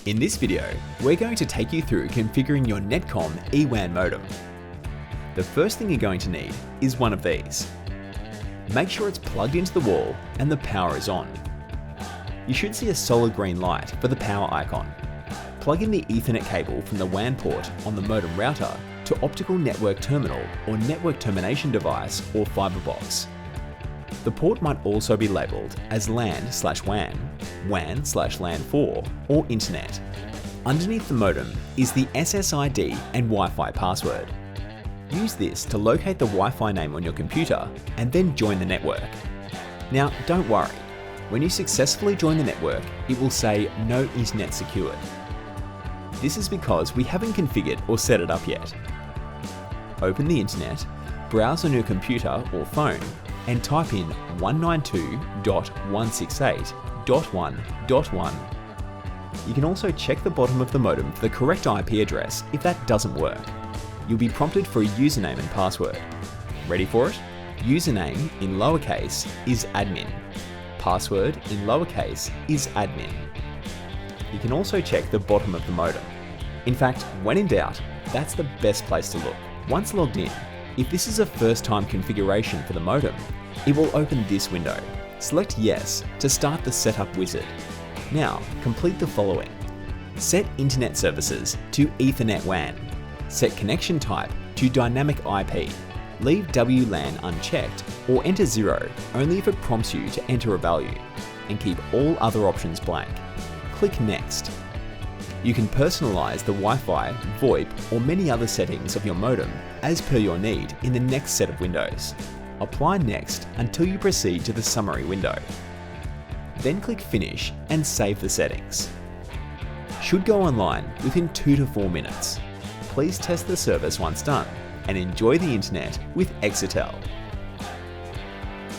In this video, we're going to take you through configuring your NetComm eWAN modem. The first thing you're going to need is one of these. Make sure it's plugged into the wall and the power is on. You should see a solid green light for the power icon. Plug in the Ethernet cable from the WAN port on the modem router to optical network terminal or network termination device or Fibre box. The port might also be labelled as LAN/WAN, WAN/LAN4, or Internet. Underneath the modem is the SSID and Wi-Fi password. Use this to locate the Wi-Fi name on your computer and then join the network. Now, don't worry. When you successfully join the network, it will say No Internet Secured. This is because we haven't configured or set it up yet. Open the internet, browse on your computer or phone, and type in 192.168.1.1. You can also check the bottom of the modem for the correct IP address if that doesn't work. You'll be prompted for a username and password. Ready for it? Username in lowercase is admin. Password in lowercase is admin. You can also check the bottom of the modem. In fact, when in doubt, that's the best place to look. Once logged in, if this is a first-time configuration for the modem, it will open this window. Select Yes to start the setup wizard. Now, complete the following. Set Internet services to Ethernet WAN. Set connection type to Dynamic IP. Leave WLAN unchecked or enter 0 only if it prompts you to enter a value, and keep all other options blank. Click Next. You can personalize the Wi-Fi, VoIP, or many other settings of your modem as per your need in the next set of windows. Apply Next until you proceed to the summary window. Then click Finish and save the settings. Should go online within 2 to 4 minutes. Please test the service once done and enjoy the internet with Exetel.